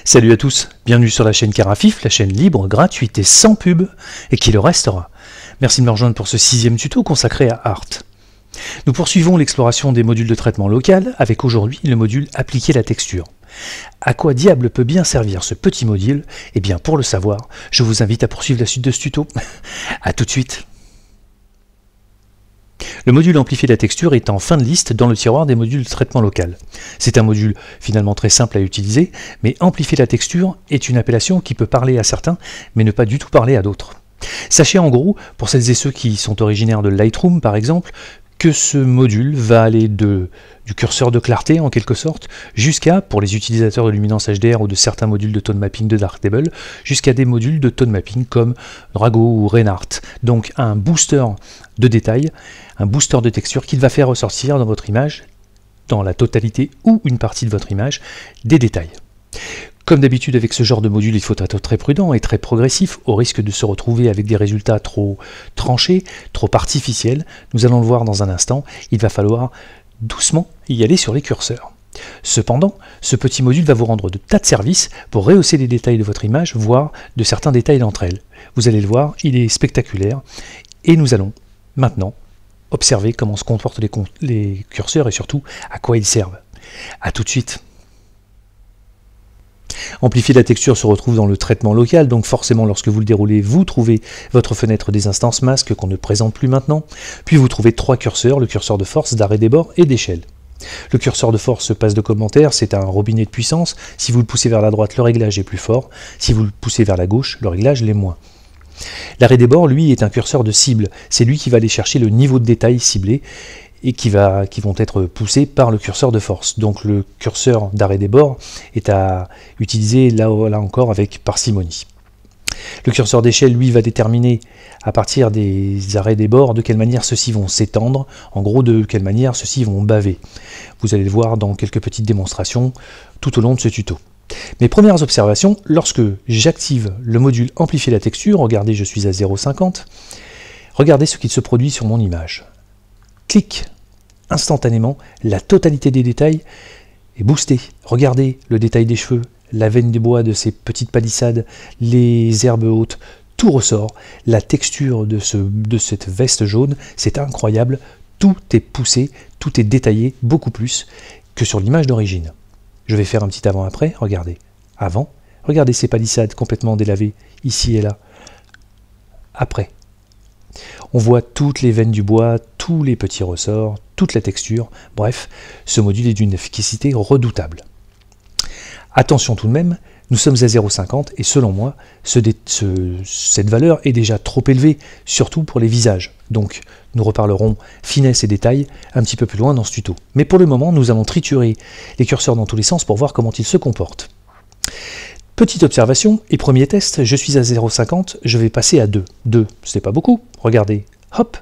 Salut à tous, bienvenue sur la chaîne Carafif, la chaîne libre, gratuite et sans pub, et qui le restera. Merci de me rejoindre pour ce 6e tuto consacré à Art. Nous poursuivons l'exploration des modules de traitement local avec aujourd'hui le module Appliquer la texture. À quoi diable peut bien servir ce petit module? Eh bien pour le savoir, je vous invite à poursuivre la suite de ce tuto. A tout de suite. Le module Amplifier la texture est en fin de liste dans le tiroir des modules de traitement local. C'est un module finalement très simple à utiliser, mais Amplifier la texture est une appellation qui peut parler à certains, mais ne pas du tout parler à d'autres. Sachez en gros, pour celles et ceux qui sont originaires de Lightroom par exemple, que ce module va aller du curseur de clarté en quelque sorte, jusqu'à, pour les utilisateurs de Luminance HDR ou de certains modules de tone mapping de Darktable, jusqu'à des modules de tone mapping comme Drago ou Reinhardt. Donc un booster de détails, un booster de texture qui va faire ressortir dans votre image, dans la totalité ou une partie de votre image, des détails. Comme d'habitude avec ce genre de module, il faut être très prudent et très progressif, au risque de se retrouver avec des résultats trop tranchés, trop artificiels. Nous allons le voir dans un instant, il va falloir doucement y aller sur les curseurs. Cependant, ce petit module va vous rendre de tas de services pour rehausser les détails de votre image, voire de certains détails d'entre elles. Vous allez le voir, il est spectaculaire, et nous allons maintenant observer comment se comportent les curseurs et surtout à quoi ils servent. A tout de suite. Amplifier la texture se retrouve dans le traitement local, donc forcément lorsque vous le déroulez, vous trouvez votre fenêtre des instances masques qu'on ne présente plus maintenant, puis vous trouvez trois curseurs, le curseur de force, d'arrêt des bords et d'échelle. Le curseur de force se passe de commentaires, c'est un robinet de puissance, si vous le poussez vers la droite, le réglage est plus fort, si vous le poussez vers la gauche, le réglage l'est moins. L'arrêt des bords, lui, est un curseur de cible, c'est lui qui va aller chercher le niveau de détail ciblé, et qui vont être poussés par le curseur de force. Donc le curseur d'arrêt des bords est à utiliser là encore avec parcimonie. Le curseur d'échelle, lui, va déterminer à partir des arrêts des bords de quelle manière ceux-ci vont s'étendre, en gros de quelle manière ceux-ci vont baver. Vous allez le voir dans quelques petites démonstrations tout au long de ce tuto. Mes premières observations, lorsque j'active le module Amplifier la texture, regardez, je suis à 0,50, regardez ce qu'il se produit sur mon image. Clic. Instantanément, la totalité des détails est boostée. Regardez le détail des cheveux, la veine des bois de ces petites palissades, les herbes hautes, tout ressort. La texture de cette veste jaune, c'est incroyable. Tout est poussé, tout est détaillé beaucoup plus que sur l'image d'origine. Je vais faire un petit avant-après, regardez. Avant, regardez ces palissades complètement délavées, ici et là. Après. On voit toutes les veines du bois, tous les petits ressorts, toute la texture, bref, ce module est d'une efficacité redoutable. Attention tout de même, nous sommes à 0,50 et selon moi, cette valeur est déjà trop élevée, surtout pour les visages. Donc nous reparlerons finesse et détails un petit peu plus loin dans ce tuto. Mais pour le moment, nous allons triturer les curseurs dans tous les sens pour voir comment ils se comportent. Petite observation et premier test, je suis à 0,50, je vais passer à 2. 2, c'est pas beaucoup, regardez, hop.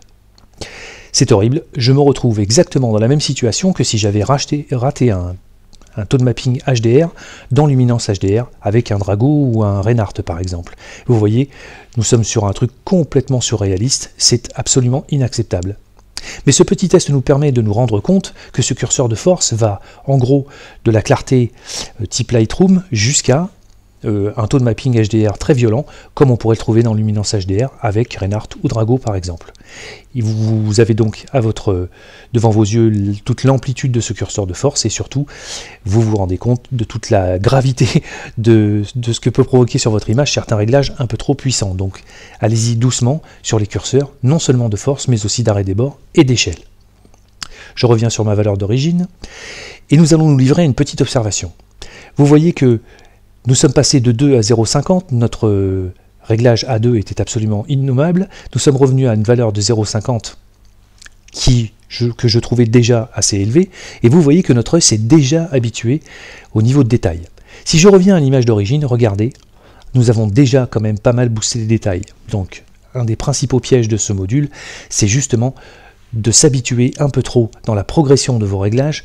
C'est horrible, je me retrouve exactement dans la même situation que si j'avais raté un tone mapping HDR dans Luminance HDR avec un Drago ou un Reinhardt par exemple. Vous voyez, nous sommes sur un truc complètement surréaliste, c'est absolument inacceptable. Mais ce petit test nous permet de nous rendre compte que ce curseur de force va en gros de la clarté type Lightroom jusqu'à un tone mapping HDR très violent, comme on pourrait le trouver dans Luminance HDR avec Reinhardt ou Drago par exemple. Et vous avez donc devant vos yeux toute l'amplitude de ce curseur de force et surtout, vous vous rendez compte de toute la gravité de ce que peut provoquer sur votre image certains réglages un peu trop puissants. Donc allez-y doucement sur les curseurs, non seulement de force, mais aussi d'arrêt des bords et d'échelle. Je reviens sur ma valeur d'origine et nous allons nous livrer une petite observation. Vous voyez que nous sommes passés de 2 à 0,50, notre réglage A2 était absolument innommable, nous sommes revenus à une valeur de 0,50 que je trouvais déjà assez élevée, et vous voyez que notre œil s'est déjà habitué au niveau de détail. Si je reviens à l'image d'origine, regardez, nous avons déjà quand même pas mal boosté les détails. Donc, un des principaux pièges de ce module, c'est justement de s'habituer un peu trop dans la progression de vos réglages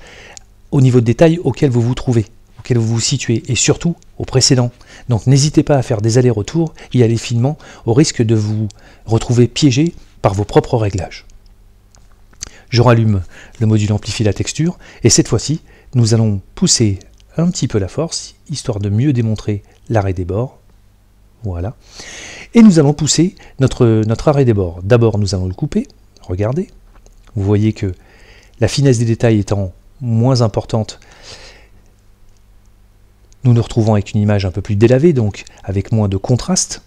au niveau de détail auquel vous vous trouvez, auquel vous vous situez, et surtout au précédent. Donc n'hésitez pas à faire des allers-retours et aller finement au risque de vous retrouver piégé par vos propres réglages. Je rallume le module Amplifier la texture et cette fois-ci, nous allons pousser un petit peu la force, histoire de mieux démontrer l'arrêt des bords. Voilà. Et nous allons pousser notre arrêt des bords. D'abord, nous allons le couper. Regardez. Vous voyez que la finesse des détails étant moins importante, nous nous retrouvons avec une image un peu plus délavée, donc avec moins de contraste.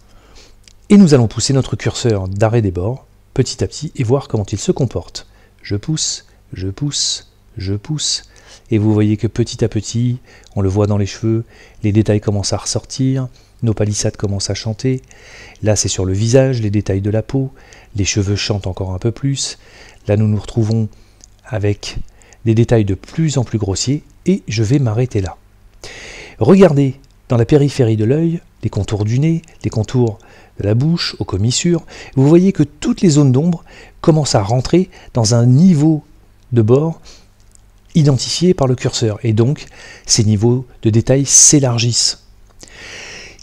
Et nous allons pousser notre curseur d'arrêt des bords petit à petit et voir comment il se comporte. Je pousse, je pousse, je pousse. Et vous voyez que petit à petit, on le voit dans les cheveux, les détails commencent à ressortir, nos palissades commencent à chanter. Là, c'est sur le visage, les détails de la peau, les cheveux chantent encore un peu plus. Là, nous nous retrouvons avec des détails de plus en plus grossiers et je vais m'arrêter là. Regardez dans la périphérie de l'œil, les contours du nez, les contours de la bouche, aux commissures. Vous voyez que toutes les zones d'ombre commencent à rentrer dans un niveau de bord identifié par le curseur. Et donc, ces niveaux de détail s'élargissent.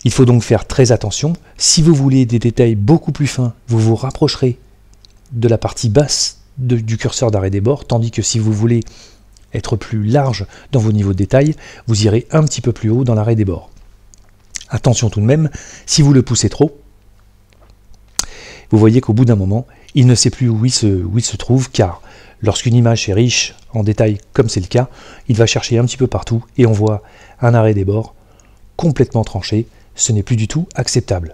Il faut donc faire très attention. Si vous voulez des détails beaucoup plus fins, vous vous rapprocherez de la partie basse du curseur d'arrêt des bords, tandis que si vous voulez être plus large dans vos niveaux de détail, vous irez un petit peu plus haut dans l'arrêt des bords. Attention tout de même, si vous le poussez trop, vous voyez qu'au bout d'un moment, il ne sait plus où il se trouve, car lorsqu'une image est riche en détails, comme c'est le cas, il va chercher un petit peu partout et on voit un arrêt des bords complètement tranché. Ce n'est plus du tout acceptable.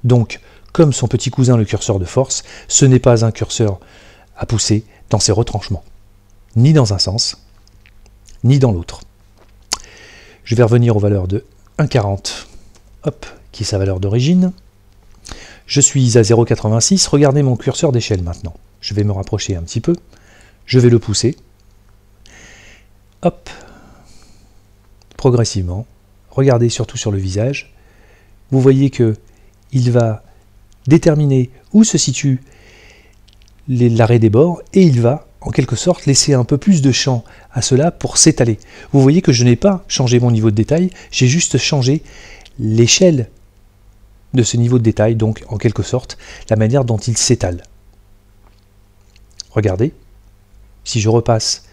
Donc, comme son petit cousin le curseur de force, ce n'est pas un curseur à pousser dans ses retranchements, ni dans un sens, ni dans l'autre. Je vais revenir aux valeurs de 1,40, hop, qui est sa valeur d'origine. Je suis à 0,86, regardez mon curseur d'échelle maintenant. Je vais me rapprocher un petit peu, je vais le pousser, hop, progressivement. Regardez surtout sur le visage, vous voyez que il va déterminer où se situe l'arrêt des bords et il va en quelque sorte laisser un peu plus de champ à cela pour s'étaler. Vous voyez que je n'ai pas changé mon niveau de détail, j'ai juste changé l'échelle de ce niveau de détail, donc en quelque sorte la manière dont il s'étale. Regardez, si je repasse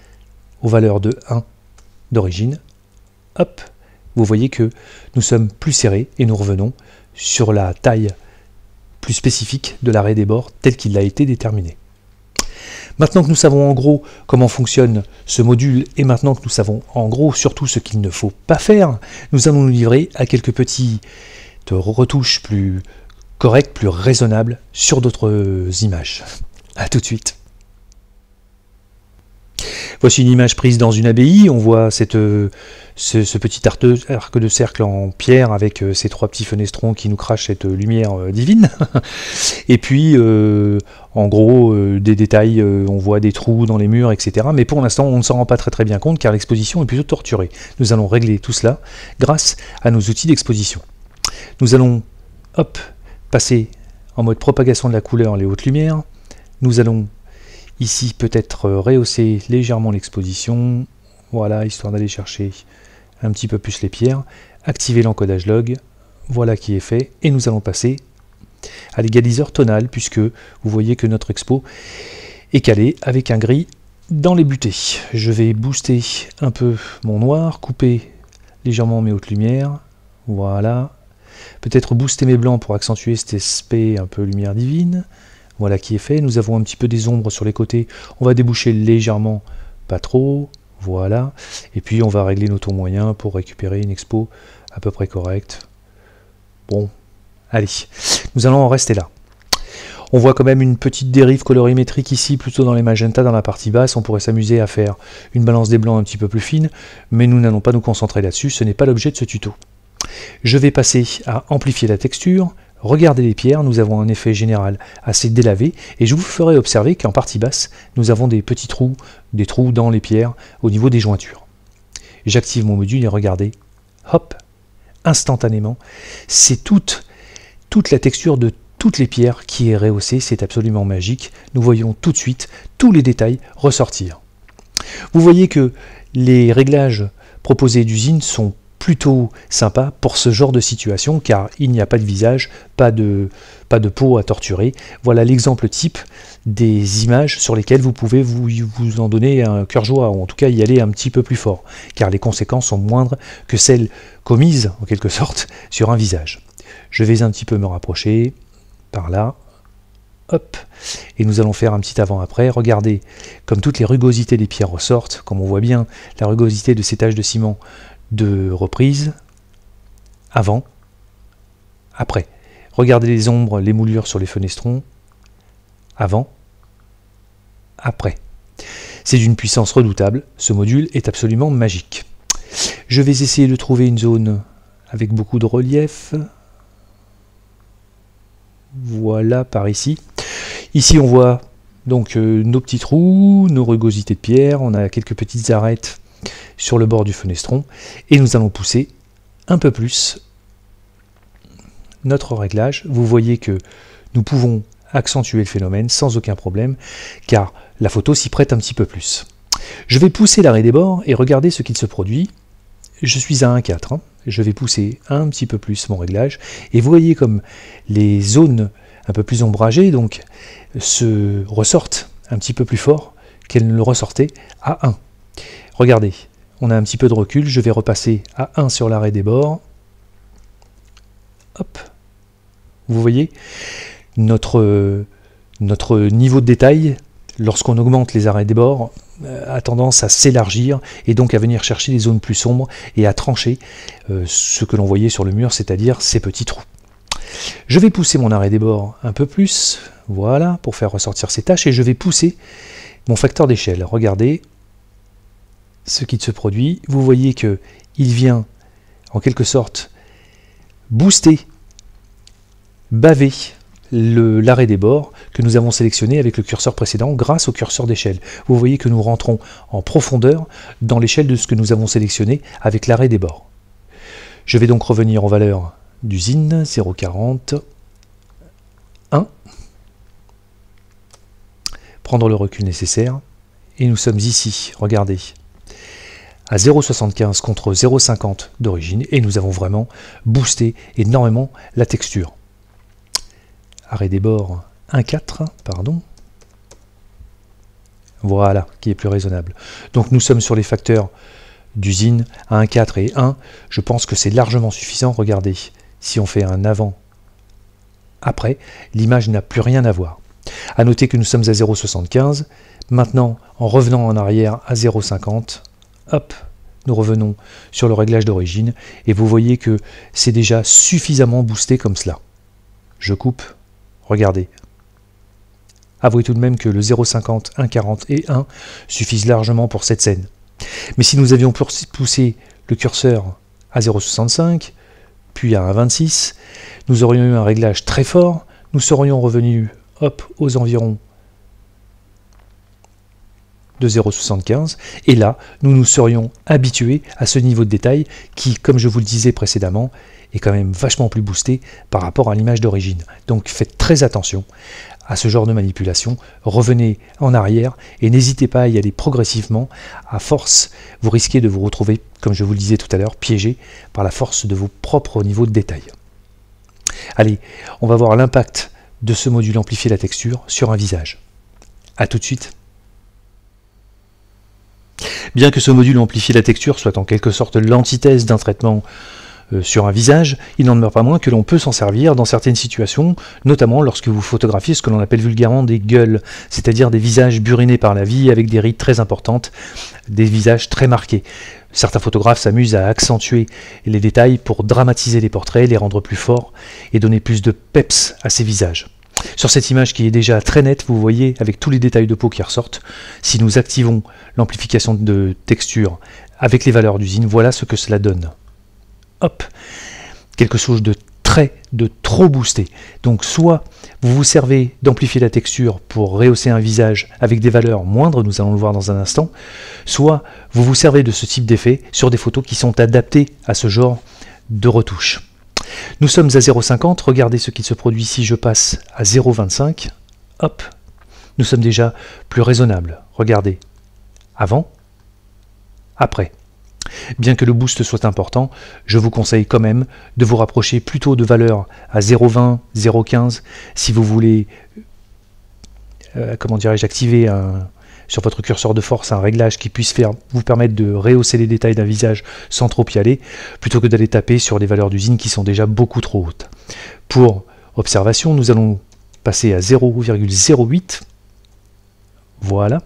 aux valeurs de 1 d'origine, hop, vous voyez que nous sommes plus serrés et nous revenons sur la taille plus spécifique de l'arrêt des bords tel qu'il a été déterminé. Maintenant que nous savons en gros comment fonctionne ce module et maintenant que nous savons en gros surtout ce qu'il ne faut pas faire, nous allons nous livrer à quelques petites retouches plus correctes, plus raisonnables sur d'autres images. A tout de suite. Voici une image prise dans une abbaye, on voit ce petit arc de cercle en pierre avec ces trois petits fenestrons qui nous crachent cette lumière divine. Et puis, en gros, des détails, on voit des trous dans les murs, etc. Mais pour l'instant, on ne s'en rend pas très bien compte car l'exposition est plutôt torturée. Nous allons régler tout cela grâce à nos outils d'exposition. Nous allons, hop, passer en mode propagation de la couleur, les hautes lumières. Nous allons ici peut-être rehausser légèrement l'exposition, voilà, histoire d'aller chercher un petit peu plus les pierres, activer l'encodage log, voilà qui est fait, et nous allons passer à l'égaliseur tonal, puisque vous voyez que notre expo est calée avec un gris dans les butées. Je vais booster un peu mon noir, couper légèrement mes hautes lumières, voilà, peut-être booster mes blancs pour accentuer cet aspect un peu lumière divine. Voilà qui est fait, nous avons un petit peu des ombres sur les côtés, on va déboucher légèrement, pas trop, voilà, et puis on va régler nos tons moyens pour récupérer une expo à peu près correcte. Bon, allez, nous allons en rester là. On voit quand même une petite dérive colorimétrique ici, plutôt dans les magentas, dans la partie basse, on pourrait s'amuser à faire une balance des blancs un petit peu plus fine, mais nous n'allons pas nous concentrer là-dessus, ce n'est pas l'objet de ce tuto. Je vais passer à amplifier la texture. Regardez les pierres, nous avons un effet général assez délavé et je vous ferai observer qu'en partie basse, nous avons des petits trous, des trous dans les pierres au niveau des jointures. J'active mon module et regardez, hop, instantanément, c'est toute la texture de toutes les pierres qui est rehaussée, c'est absolument magique. Nous voyons tout de suite tous les détails ressortir. Vous voyez que les réglages proposés d'usine sont plutôt sympa pour ce genre de situation, car il n'y a pas de visage, pas de peau à torturer. Voilà l'exemple type des images sur lesquelles vous pouvez vous en donner un cœur joie, ou en tout cas y aller un petit peu plus fort, car les conséquences sont moindres que celles commises, en quelque sorte, sur un visage. Je vais un petit peu me rapprocher, par là, hop, et nous allons faire un petit avant-après. Regardez, comme toutes les rugosités des pierres ressortent, comme on voit bien la rugosité de ces taches de ciment de reprise, avant, après. Regardez les ombres, les moulures sur les fenestrons, avant, après. C'est d'une puissance redoutable, ce module est absolument magique. Je vais essayer de trouver une zone avec beaucoup de relief. Voilà, par ici. Ici, on voit donc nos petits trous, nos rugosités de pierre, on a quelques petites arêtes sur le bord du fenestron, et nous allons pousser un peu plus notre réglage. Vous voyez que nous pouvons accentuer le phénomène sans aucun problème, car la photo s'y prête un petit peu plus. Je vais pousser l'arrêt des bords et regarder ce qu'il se produit. Je suis à 1,4, je vais pousser un petit peu plus mon réglage, et vous voyez comme les zones un peu plus ombragées donc se ressortent un petit peu plus fort qu'elles ne le ressortaient à 1. Regardez, on a un petit peu de recul, je vais repasser à 1 sur l'arrêt des bords. Hop, vous voyez, notre niveau de détail, lorsqu'on augmente les arrêts des bords, a tendance à s'élargir et donc à venir chercher des zones plus sombres et à trancher ce que l'on voyait sur le mur, c'est-à-dire ces petits trous. Je vais pousser mon arrêt des bords un peu plus, voilà, pour faire ressortir ces taches, et je vais pousser mon facteur d'échelle. Regardez ce qui se produit. Vous voyez que il vient en quelque sorte booster, baver l'arrêt des bords que nous avons sélectionné avec le curseur précédent grâce au curseur d'échelle. Vous voyez que nous rentrons en profondeur dans l'échelle de ce que nous avons sélectionné avec l'arrêt des bords. Je vais donc revenir aux valeurs d'usine, 0,40, 1, prendre le recul nécessaire, et nous sommes ici, regardez, à 0,75 contre 0,50 d'origine, et nous avons vraiment boosté énormément la texture. Arrêt des bords 1,4, pardon. Voilà, qui est plus raisonnable. Donc nous sommes sur les facteurs d'usine à 1,4 et 1. Je pense que c'est largement suffisant. Regardez, si on fait un avant, après, l'image n'a plus rien à voir. A noter que nous sommes à 0,75. Maintenant, en revenant en arrière à 0,50, hop, nous revenons sur le réglage d'origine, et vous voyez que c'est déjà suffisamment boosté comme cela. Je coupe, regardez. Avouez tout de même que le 0,50, 1,40 et 1 suffisent largement pour cette scène. Mais si nous avions poussé le curseur à 0,65, puis à 1,26, nous aurions eu un réglage très fort, nous serions revenus hop, aux environs de 0,75, et là, nous nous serions habitués à ce niveau de détail qui, comme je vous le disais précédemment, est quand même vachement plus boosté par rapport à l'image d'origine. Donc faites très attention à ce genre de manipulation, revenez en arrière et n'hésitez pas à y aller progressivement. À force, vous risquez de vous retrouver, comme je vous le disais tout à l'heure, piégé par la force de vos propres niveaux de détail. Allez, on va voir l'impact de ce module amplifier la texture sur un visage. A tout de suite. Bien que ce module amplifier la texture soit en quelque sorte l'antithèse d'un traitement sur un visage, il n'en demeure pas moins que l'on peut s'en servir dans certaines situations, notamment lorsque vous photographiez ce que l'on appelle vulgairement des gueules, c'est-à-dire des visages burinés par la vie avec des rides très importantes, des visages très marqués. Certains photographes s'amusent à accentuer les détails pour dramatiser les portraits, les rendre plus forts et donner plus de peps à ces visages. Sur cette image qui est déjà très nette, vous voyez avec tous les détails de peau qui ressortent, si nous activons l'amplification de texture avec les valeurs d'usine, voilà ce que cela donne. Hop, quelque chose de trop boosté. Donc soit vous vous servez d'amplifier la texture pour rehausser un visage avec des valeurs moindres, nous allons le voir dans un instant, soit vous vous servez de ce type d'effet sur des photos qui sont adaptées à ce genre de retouche. Nous sommes à 0,50, regardez ce qui se produit si je passe à 0,25, hop, nous sommes déjà plus raisonnables. Regardez, avant, après. Bien que le boost soit important, je vous conseille quand même de vous rapprocher plutôt de valeurs à 0,20, 0,15 si vous voulez comment dirais-je, activer sur votre curseur de force un réglage qui puisse vous permettre de rehausser les détails d'un visage sans trop y aller, plutôt que d'aller taper sur des valeurs d'usine qui sont déjà beaucoup trop hautes. Pour observation, nous allons passer à 0,08, voilà,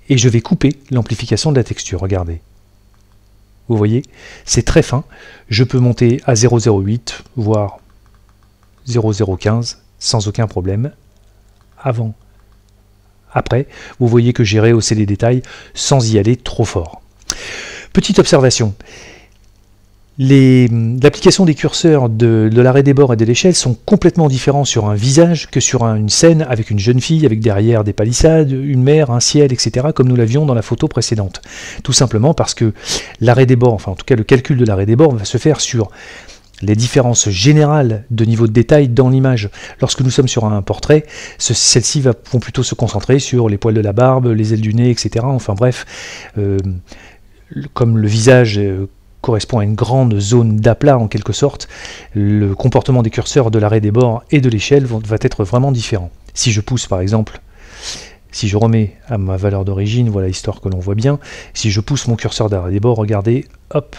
et je vais couper l'amplification de la texture, regardez. Vous voyez, c'est très fin, je peux monter à 0,08, voire 0,015, sans aucun problème, avant. Après, vous voyez que j'ai rehaussé les détails sans y aller trop fort. Petite observation, l'application des curseurs de l'arrêt des bords et de l'échelle sont complètement différents sur un visage que sur une scène avec une jeune fille, avec derrière des palissades, une mer, un ciel, etc., comme nous l'avions dans la photo précédente. Tout simplement parce que l'arrêt des bords, enfin en tout cas le calcul de l'arrêt des bords va se faire sur les différences générales de niveau de détail dans l'image. Lorsque nous sommes sur un portrait, celles-ci vont plutôt se concentrer sur les poils de la barbe, les ailes du nez, etc. Enfin bref, comme le visage correspond à une grande zone d'aplat en quelque sorte, le comportement des curseurs de l'arrêt des bords et de l'échelle va être vraiment différent. Si je pousse par exemple, si je remets à ma valeur d'origine, voilà, histoire que l'on voit bien, si je pousse mon curseur d'arrêt des bords, regardez, hop,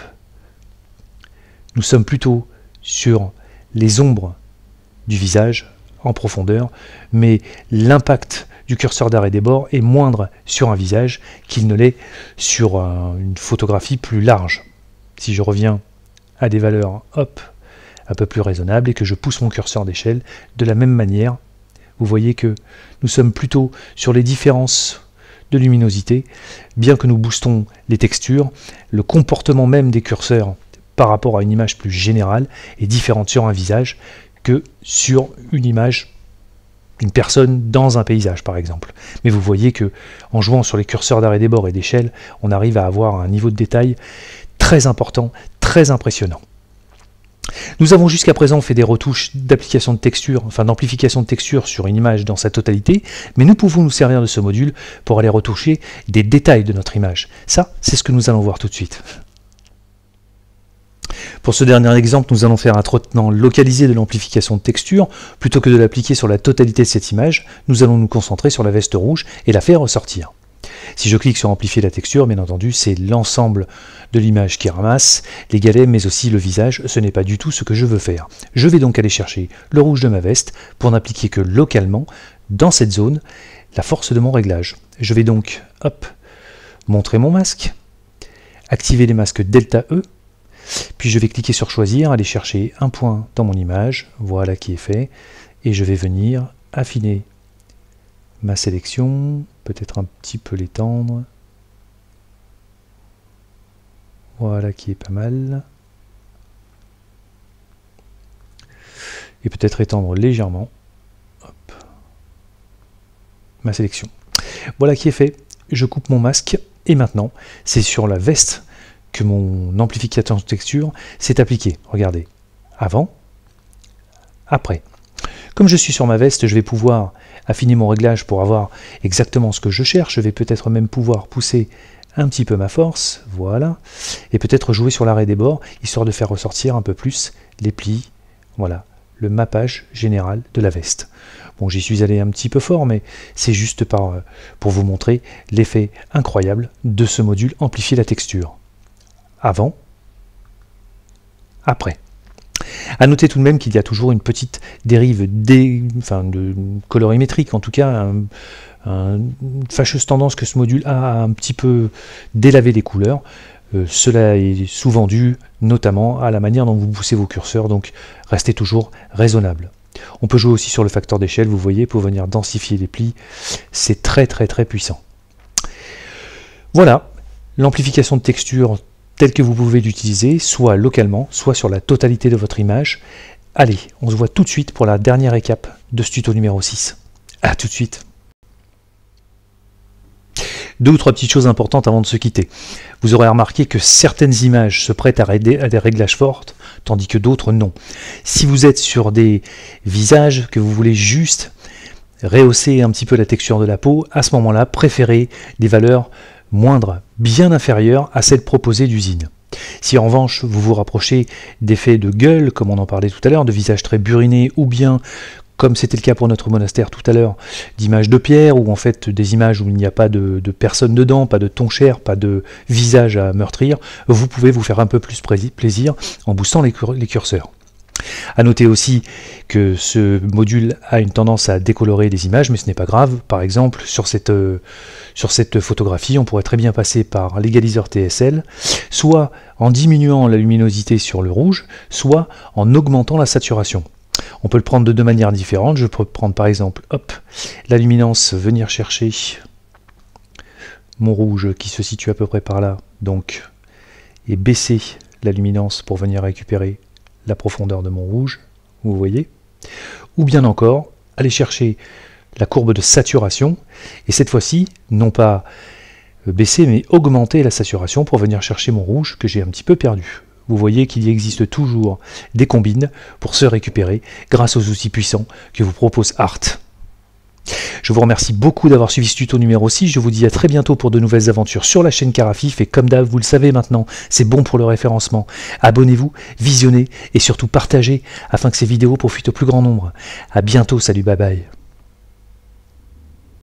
nous sommes plutôt sur les ombres du visage en profondeur, mais l'impact du curseur d'arrêt des bords est moindre sur un visage qu'il ne l'est sur une photographie plus large. Si je reviens à des valeurs hop, un peu plus raisonnables et que je pousse mon curseur d'échelle de la même manière, vous voyez que nous sommes plutôt sur les différences de luminosité, bien que nous boostons les textures, le comportement même des curseurs par rapport à une image plus générale est différente sur un visage que sur une image d'une personne dans un paysage par exemple. Mais vous voyez que en jouant sur les curseurs d'arrêt des bords et d'échelle, on arrive à avoir un niveau de détail très important, très impressionnant. Nous avons jusqu'à présent fait des retouches d'application de texture, enfin d'amplification de texture sur une image dans sa totalité, mais nous pouvons nous servir de ce module pour aller retoucher des détails de notre image. Ça, c'est ce que nous allons voir tout de suite. Pour ce dernier exemple, nous allons faire un traitement localisé de l'amplification de texture. Plutôt que de l'appliquer sur la totalité de cette image, nous allons nous concentrer sur la veste rouge et la faire ressortir. Si je clique sur amplifier la texture, bien entendu, c'est l'ensemble de l'image qui ramasse, les galets, mais aussi le visage. Ce n'est pas du tout ce que je veux faire. Je vais donc aller chercher le rouge de ma veste pour n'appliquer que localement, dans cette zone, la force de mon réglage. Je vais donc, hop, montrer mon masque, activer les masques Delta E, puis je vais cliquer sur choisir, aller chercher un point dans mon image, voilà qui est fait, et je vais venir affiner ma sélection, peut-être un petit peu l'étendre, voilà qui est pas mal, et peut-être étendre légèrement, hop, ma sélection. Voilà qui est fait, je coupe mon masque, et maintenant c'est sur la veste que mon amplificateur de texture s'est appliqué. Regardez, avant, après. Comme je suis sur ma veste, je vais pouvoir affiner mon réglage pour avoir exactement ce que je cherche. Je vais peut-être même pouvoir pousser un petit peu ma force, voilà, et peut-être jouer sur l'arrêt des bords, histoire de faire ressortir un peu plus les plis, voilà, le mappage général de la veste. Bon, j'y suis allé un petit peu fort, mais c'est juste pour vous montrer l'effet incroyable de ce module amplifier la texture. Avant, après. À noter tout de même qu'il y a toujours une petite dérive de colorimétrique, en tout cas une fâcheuse tendance que ce module a à un petit peu délaver les couleurs. Cela est souvent dû notamment à la manière dont vous poussez vos curseurs, donc restez toujours raisonnable. On peut jouer aussi sur le facteur d'échelle, vous voyez, pour venir densifier les plis. C'est très puissant. Voilà, l'amplification de texture tel que vous pouvez l'utiliser, soit localement, soit sur la totalité de votre image. Allez, on se voit tout de suite pour la dernière récap de ce tuto numéro 6. A tout de suite. Deux ou trois petites choses importantes avant de se quitter. Vous aurez remarqué que certaines images se prêtent à des réglages forts, tandis que d'autres non. Si vous êtes sur des visages que vous voulez juste rehausser un petit peu la texture de la peau, à ce moment-là, préférez des valeurs moindres, bien inférieures à celles proposées d'usine. Si en revanche vous vous rapprochez d'effets de gueule, comme on en parlait tout à l'heure, de visage très buriné, ou bien, comme c'était le cas pour notre monastère tout à l'heure, d'images de pierre, ou en fait des images où il n'y a pas de personne dedans, pas de ton chair, pas de visage à meurtrir, vous pouvez vous faire un peu plus plaisir en boostant les curseurs. A noter aussi que ce module a une tendance à décolorer les images, mais ce n'est pas grave. Par exemple, sur cette photographie, on pourrait très bien passer par l'égaliseur TSL, soit en diminuant la luminosité sur le rouge, soit en augmentant la saturation. On peut le prendre de deux manières différentes. Je peux prendre par exemple, hop, la luminance, venir chercher mon rouge qui se situe à peu près par là, donc, et baisser la luminance pour venir récupérer la profondeur de mon rouge, vous voyez, ou bien encore aller chercher la courbe de saturation et cette fois-ci non pas baisser mais augmenter la saturation pour venir chercher mon rouge que j'ai un petit peu perdu. Vous voyez qu'il y existe toujours des combines pour se récupérer grâce aux outils puissants que vous propose Art. Je vous remercie beaucoup d'avoir suivi ce tuto numéro 6, je vous dis à très bientôt pour de nouvelles aventures sur la chaîne Carafif, et comme d'hab, vous le savez maintenant, c'est bon pour le référencement. Abonnez-vous, visionnez et surtout partagez afin que ces vidéos profitent au plus grand nombre. A bientôt, salut, bye bye.